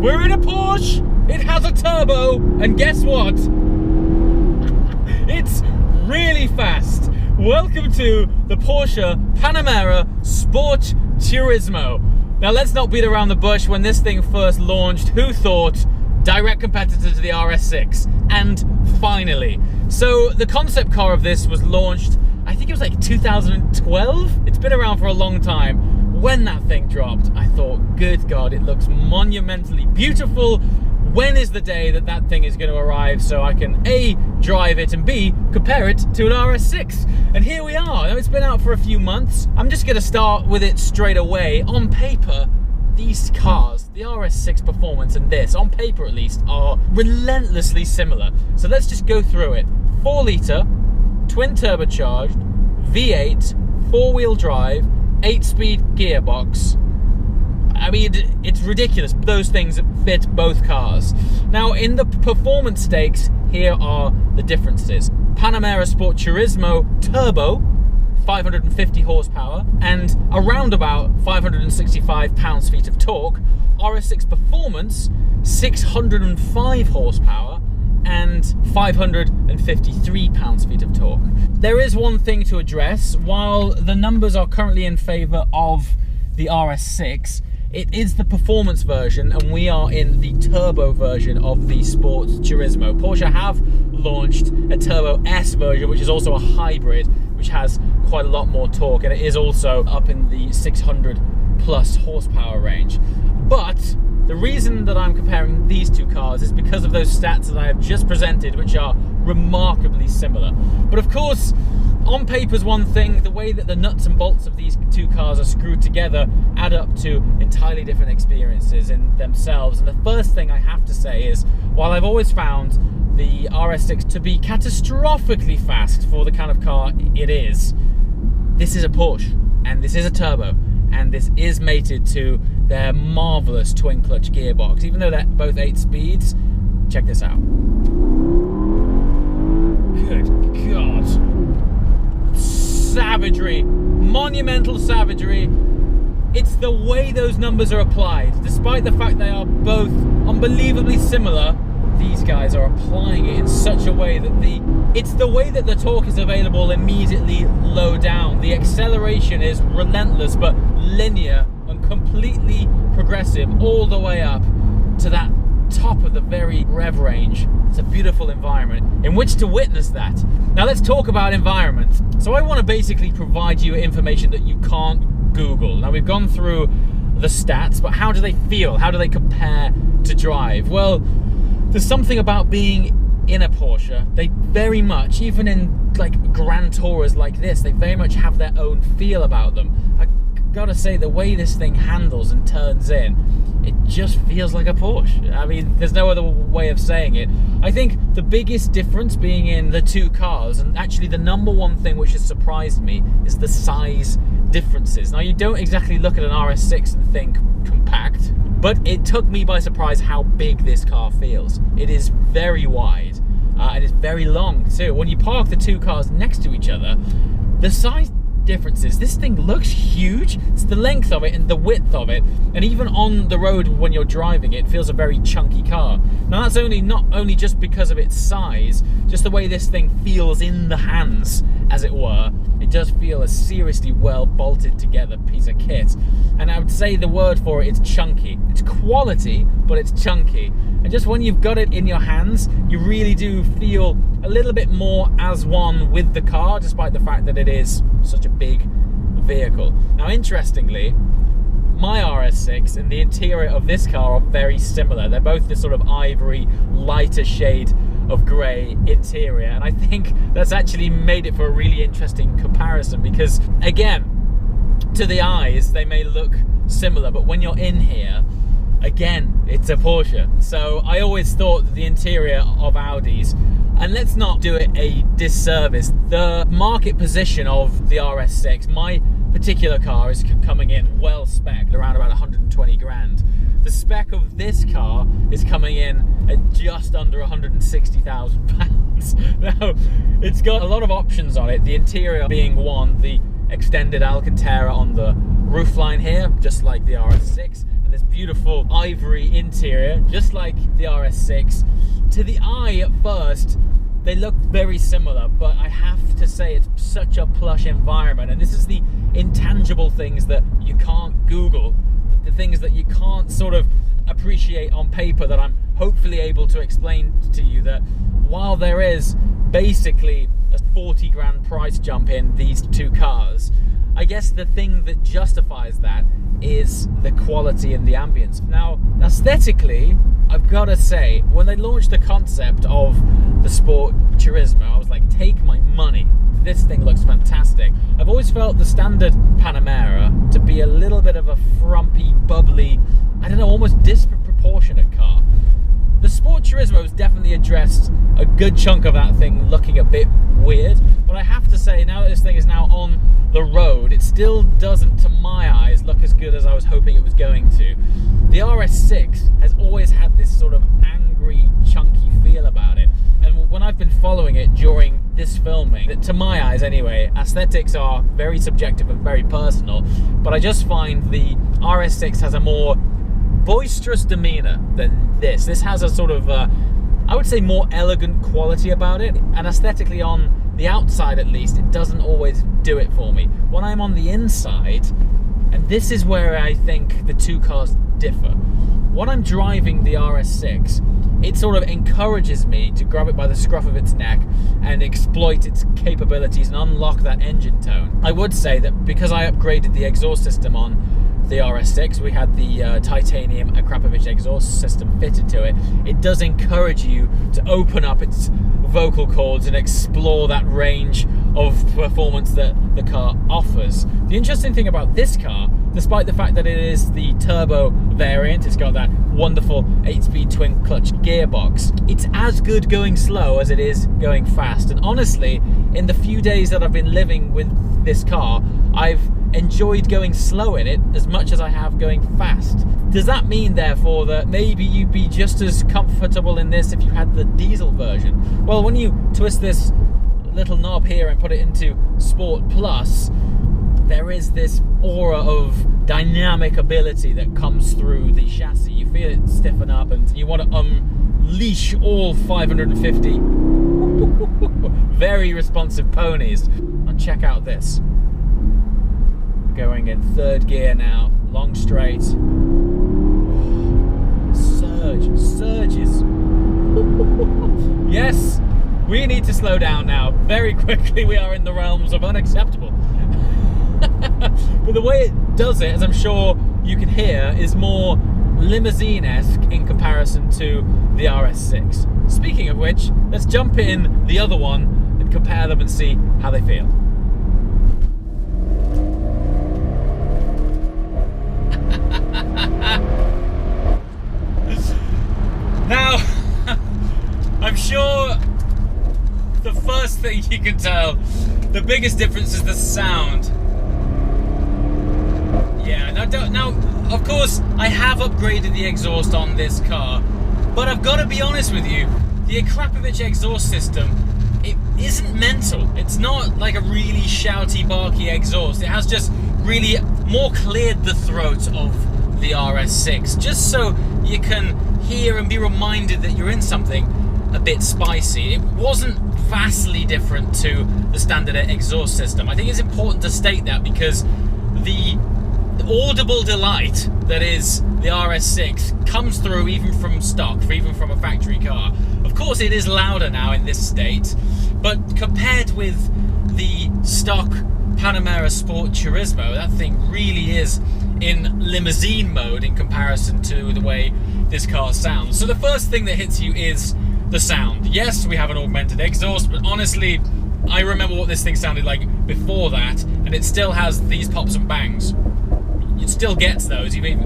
We're in a Porsche, it has a turbo, and guess what? It's really fast. Welcome to the Porsche Panamera Sport Turismo. Now let's not beat around the bush. When this thing first launched, who thought? Direct competitor to the RS6. And finally. So the concept car of this was launched, I think it was like 2012? It's been around for a long time. When that thing dropped, I thought, good God, it looks monumentally beautiful. When is the day that that thing is going to arrive so I can A, drive it, and B, compare it to an RS6? And here we are. Now, it's been out for a few months. I'm just going to start with it straight away. On paper, these cars, the RS6 performance and this, on paper at least, are relentlessly similar. So let's just go through it. 4 litre, twin turbocharged, V8, 4-wheel drive, 8-speed gearbox. I mean, it's ridiculous. Those things fit both cars. Now, in the performance stakes, here are the differences. Panamera Sport Turismo Turbo, 550 horsepower, and around about 565 pounds-feet of torque. RS6 Performance, 605 horsepower, and 553 pounds-feet of torque. There is one thing to address. While the numbers are currently in favour of the RS6, it is the performance version, and we are in the turbo version of the Sport Turismo. Porsche have launched a Turbo S version, which is also a hybrid, which has quite a lot more torque, and it is also up in the 600 plus horsepower range. But the reason that I'm comparing these two cars is because of those stats that I have just presented, which are remarkably similar. But of course, on paper's one thing, the way that the nuts and bolts of these two cars are screwed together add up to entirely different experiences in themselves. And the first thing I have to say is, while I've always found the RS6 to be catastrophically fast for the kind of car it is, this is a Porsche, and this is a turbo, and this is mated to their marvelous twin clutch gearbox. Even though they're both 8 speeds, check this out. Good God. Savagery, monumental savagery. It's the way those numbers are applied. Despite the fact they are both unbelievably similar, these guys are applying it in such a way that it's the way that the torque is available immediately low down. The acceleration is relentless but linear and completely progressive all the way up to that top of the very rev range. It's a beautiful environment in which to witness that. Now let's talk about environment. So I want to basically provide you information that you can't Google. Now we've gone through the stats, but how do they feel? How do they compare to drive? Well, there's something about being in a Porsche. They very much, even in like grand tourers like this, they very much have their own feel about them. I gotta say, the way this thing handles and turns in, it just feels like a Porsche. I mean, there's no other way of saying it. I think the biggest difference being in the two cars, and actually the number one thing which has surprised me, is the size differences. Now, you don't exactly look at an RS6 and think compact, but it took me by surprise how big this car feels. It is very wide, and it's very long too. When you park the two cars next to each other, the size differences, this thing looks huge. It's the length of it and the width of it, and even on the road when you're driving it feels a very chunky car. Now that's not only just because of its size, just the way this thing feels in the hands, as it were. It does feel a seriously well bolted together piece of kit, and I would say the word for it is chunky. It's quality, but it's chunky, and just when you've got it in your hands, you really do feel a little bit more as one with the car, despite the fact that it is such a big vehicle. Now, interestingly, my RS6 and the interior of this car are very similar. They're both this sort of ivory, lighter shade of grey interior, and I think that's actually made it for a really interesting comparison because, again, to the eyes, they may look similar, but when you're in here, again, it's a Porsche. So I always thought that the interior of Audis, and let's not do it a disservice, the market position of the RS6, my particular car is coming in well spec'd, around about 120 grand. The spec of this car is coming in at just under 160,000 pounds. Now, it's got a lot of options on it, the interior being one, the extended Alcantara on the roofline here, just like the RS6, and this beautiful ivory interior, just like the RS6. To the eye at first, they look very similar, but I have to say it's such a plush environment, and this is the intangible things that you can't Google, the things that you can't sort of appreciate on paper, that I'm hopefully able to explain to you, that while there is basically a 40 grand price jump in these two cars, I guess the thing that justifies that is the quality and the ambience. Now, aesthetically, I've got to say, when they launched the concept of the Sport Turismo, I was like, take my money. This thing looks fantastic. I've always felt the standard Panamera to be a little bit of a frumpy, bubbly, I don't know, almost disproportionate car. The Sport Turismo has definitely addressed a good chunk of that thing looking a bit weird, but I have to say, now that this thing is now on the road, it still doesn't, to my eyes, look as good as I was hoping it was going to. The RS6 has always had this sort of angry, chunky feel about it, and when I've been following it during this filming, to my eyes anyway, aesthetics are very subjective and very personal, but I just find the RS6 has a more boisterous demeanor than this. This has a sort of, I would say, more elegant quality about it, and aesthetically on the outside at least, it doesn't always do it for me. When I'm on the inside, and this is where I think the two cars differ, when I'm driving the RS6, it sort of encourages me to grab it by the scruff of its neck and exploit its capabilities and unlock that engine tone. I would say that because I upgraded the exhaust system on the RS6, we had the titanium Akrapovic exhaust system fitted to it. It does encourage you to open up its vocal cords and explore that range of performance that the car offers. The interesting thing about this car, despite the fact that it is the turbo variant, it's got that wonderful 8-speed twin clutch gearbox, it's as good going slow as it is going fast. And honestly, in the few days that I've been living with this car, I've enjoyed going slow in it as much as I have going fast. Does that mean, therefore, that maybe you'd be just as comfortable in this if you had the diesel version? Well, when you twist this little knob here and put it into Sport Plus, there is this aura of dynamic ability that comes through the chassis. You feel it stiffen up and you want to unleash all 550 very responsive ponies. And check out this. Going in third gear now, long straight. Surges. Yes, we need to slow down now. Very quickly, we are in the realms of unacceptable. But the way it does it, as I'm sure you can hear, is more limousine-esque in comparison to the RS6. Speaking of which, let's jump in the other one and compare them and see how they feel. Now, I'm sure the first thing you can tell, the biggest difference is the sound. Yeah, now, of course, I have upgraded the exhaust on this car, but I've got to be honest with you, the Akrapovic exhaust system, it isn't mental. It's not like a really shouty, barky exhaust. It has just really more cleared the throat of the RS6, just so you can hear and be reminded that you're in something a bit spicy. It wasn't vastly different to the standard exhaust system. I think it's important to state that, because the audible delight that is the RS6 comes through even from stock, even from a factory car. Of course, it is louder now in this state, but compared with the stock Panamera Sport Turismo, that thing really is in limousine mode in comparison to the way this car sounds. So the first thing that hits you is the sound. Yes, we have an augmented exhaust, but honestly, I remember what this thing sounded like before that, and it still has these pops and bangs. It still gets those, even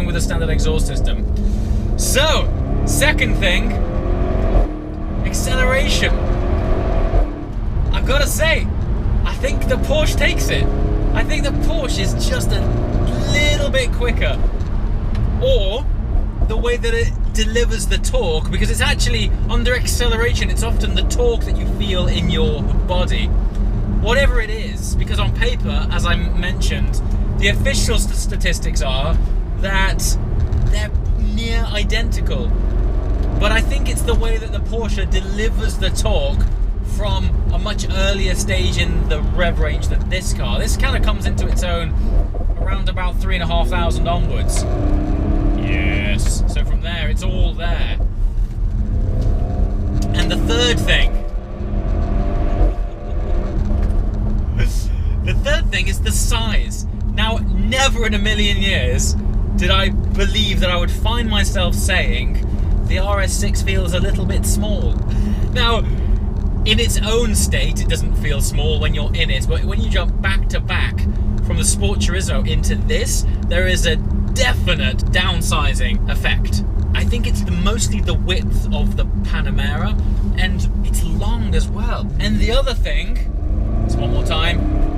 with a standard exhaust system. So, second thing, acceleration. I've got to say, I think the Porsche takes it. I think the Porsche is just a little bit quicker. Or the way that it delivers the torque, because it's actually, under acceleration, it's often the torque that you feel in your body. Whatever it is, because on paper, as I mentioned, The official statistics are that they're near identical. But I think it's the way that the Porsche delivers the torque from a much earlier stage in the rev range than this car. This kind of comes into its own around about 3,500 onwards. Yes, so from there, it's all there. And the third thing is the size. Now, never in a million years did I believe that I would find myself saying the RS6 feels a little bit small. Now, in its own state, it doesn't feel small when you're in it, but when you jump back to back from the Sport Turismo into this, there is a definite downsizing effect. I think it's mostly the width of the Panamera, and it's long as well. And the other thing, just one more time.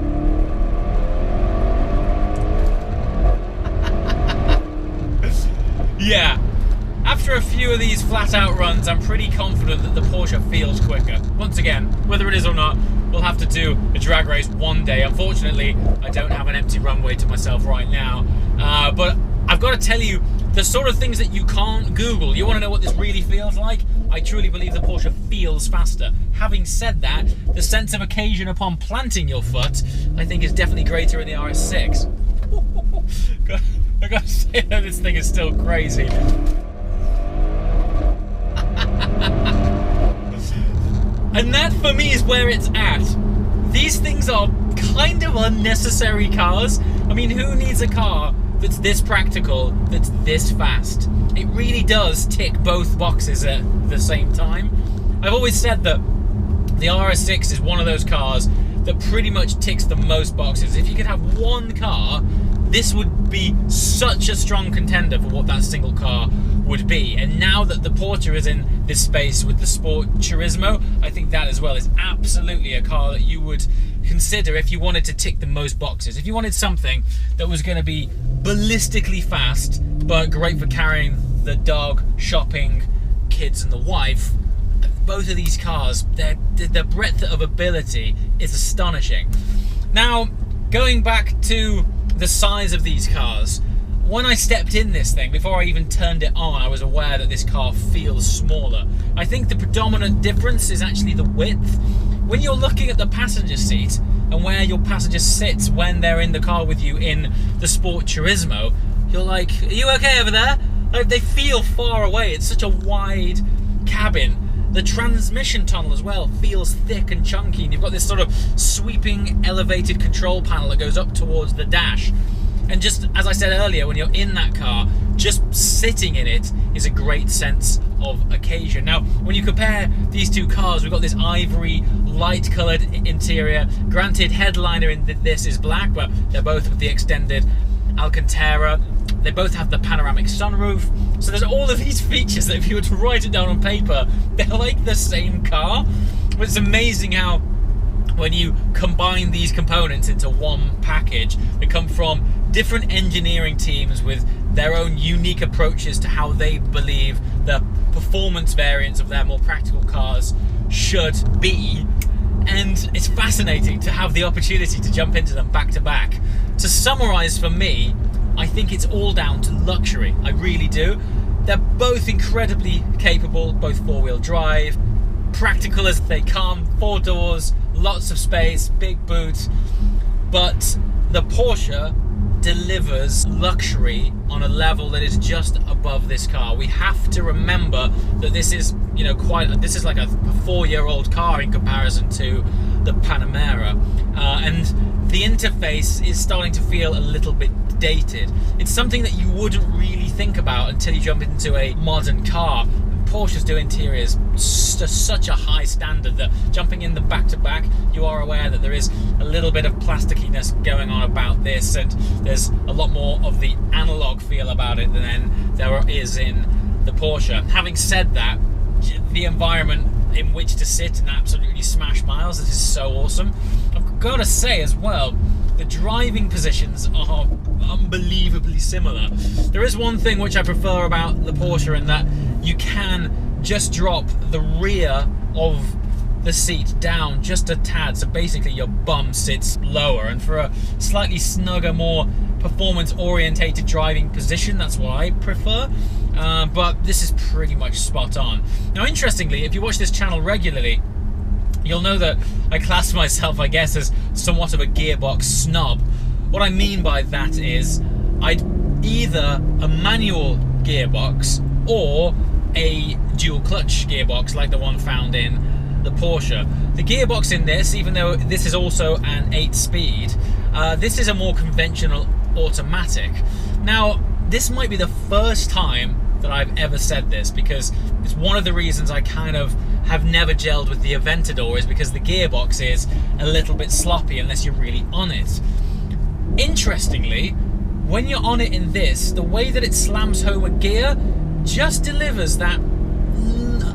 Yeah, after a few of these flat-out runs, I'm pretty confident that the Porsche feels quicker. Once again, whether it is or not, we'll have to do a drag race one day. Unfortunately, I don't have an empty runway to myself right now. But I've got to tell you, the sort of things that you can't Google. You want to know what this really feels like? I truly believe the Porsche feels faster. Having said that, the sense of occasion upon planting your foot, I think, is definitely greater in the RS6. I gotta say that this thing is still crazy. And that for me is where it's at. These things are kind of unnecessary cars. I mean, who needs a car that's this practical, that's this fast? It really does tick both boxes at the same time. I've always said that the RS6 is one of those cars that pretty much ticks the most boxes. If you could have one car, this would be such a strong contender for what that single car would be. And now that the Porsche is in this space with the Sport Turismo, I think that as well is absolutely a car that you would consider if you wanted to tick the most boxes. If you wanted something that was going to be ballistically fast, but great for carrying the dog, shopping, kids and the wife, both of these cars, the breadth of ability is astonishing. Now, going back to the size of these cars, when I stepped in this thing, before I even turned it on, I was aware that this car feels smaller. I think the predominant difference is actually the width. When you're looking at the passenger seat and where your passenger sits when they're in the car with you in the Sport Turismo, you're like, are you okay over there? Like, they feel far away. It's such a wide cabin. The transmission tunnel as well feels thick and chunky, and you've got this sort of sweeping elevated control panel that goes up towards the dash. And just as I said earlier, when you're in that car, just sitting in it is a great sense of occasion. Now, when you compare these two cars, we've got this ivory light coloured interior. Granted, headliner in this is black, but they're both with the extended Alcantara. They both have the panoramic sunroof. So there's all of these features that if you were to write it down on paper, they're like the same car. But it's amazing how when you combine these components into one package, they come from different engineering teams with their own unique approaches to how they believe the performance variants of their more practical cars should be. And it's fascinating to have the opportunity to jump into them back to back. To summarize for me, I think it's all down to luxury. I really do. They're both incredibly capable, both four-wheel drive, practical as they come, 4 doors, lots of space, big boot. But the Porsche delivers luxury on a level that is just above this car. We have to remember that this is, you know, this is like a 4-year-old car in comparison to the Panamera, and the interface is starting to feel a little bit dated. It's something that you wouldn't really think about until you jump into a modern car. Porsches do interiors to such a high standard that jumping in them back to back, you are aware that there is a little bit of plastickiness going on about this, and there's a lot more of the analog feel about it than there is in the Porsche. Having said that, the environment in which to sit and absolutely smash miles, this is so awesome. I've got to say as well, the driving positions are unbelievably similar. There is one thing which I prefer about the Porsche, in that you can just drop the rear of the seat down just a tad, so basically your bum sits lower, and for a slightly snugger, more performance orientated driving position, that's what I prefer. But this is pretty much spot on. Now interestingly, if you watch this channel regularly, you'll know that I class myself, I guess, as somewhat of a gearbox snob. What I mean by that is I'd either a manual gearbox or a dual clutch gearbox like the one found in the Porsche. The gearbox in this, even though this is also an 8-speed, this is a more conventional automatic. Now, this might be the first time that I've ever said this, because it's one of the reasons I kind of have never gelled with the Aventador, is because the gearbox is a little bit sloppy unless you're really on it. Interestingly, when you're on it in this, the way that it slams home a gear just delivers that,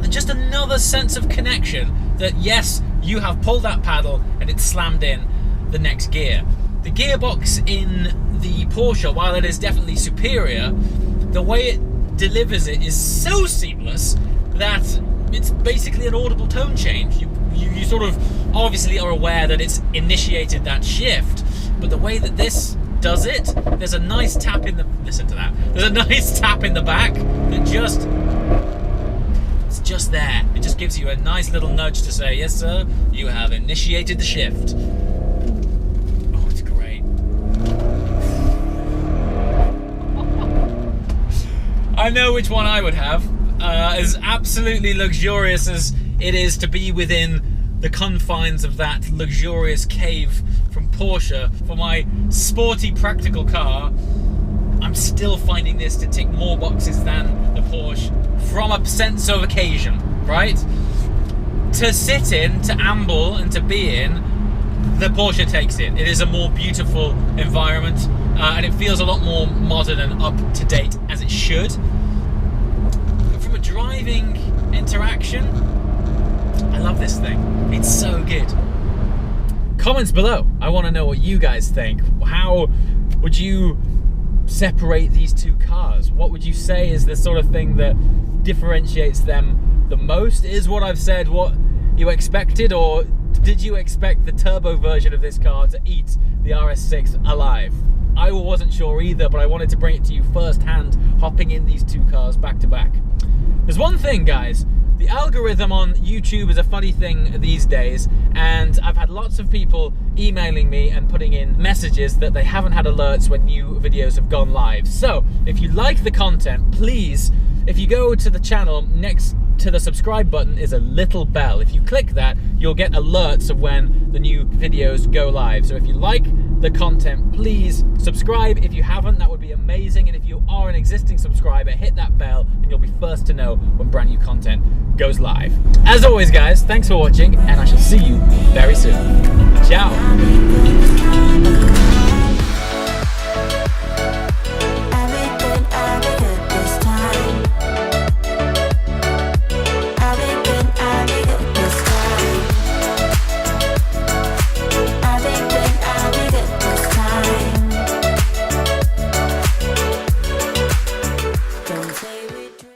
just another sense of connection that yes, you have pulled that paddle and it's slammed in the next gear. The gearbox in the Porsche, while it is definitely superior, the way it delivers it is so seamless that it's basically an audible tone change. You sort of obviously are aware that it's initiated that shift, but the way that this does it, there's a nice tap in the, listen to that, there's a nice tap in the back that just, it's just there. It just gives you a nice little nudge to say, yes sir, you have initiated the shift. Oh, it's great. I know which one I would have. As absolutely luxurious as it is to be within the confines of that luxurious cave from Porsche, for my sporty practical car, I'm still finding this to tick more boxes than the Porsche from a sense of occasion, right? To sit in, to amble and to be in, the Porsche takes it. It is a more beautiful environment, and it feels a lot more modern and up to date, as it should. But from a driving interaction, I love this thing. It's so good. Comments below. I want to know what you guys think. How would you separate these two cars? What would you say is the sort of thing that differentiates them the most? Is what I've said what you expected, or did you expect the turbo version of this car to eat the RS6 alive? I wasn't sure either, but I wanted to bring it to you firsthand, hopping in these two cars back to back. There's one thing, guys. The algorithm on YouTube is a funny thing these days, and I've had lots of people emailing me and putting in messages that they haven't had alerts when new videos have gone live. So, if you like the content, please, if you go to the channel, next to the subscribe button is a little bell. If you click that, you'll get alerts of when the new videos go live. So if you like the content, please subscribe. If you haven't, that would be amazing. And if you are an existing subscriber, hit that bell and you'll be first to know when brand new content goes live. As always, guys, thanks for watching, and I shall see you very soon. Ciao.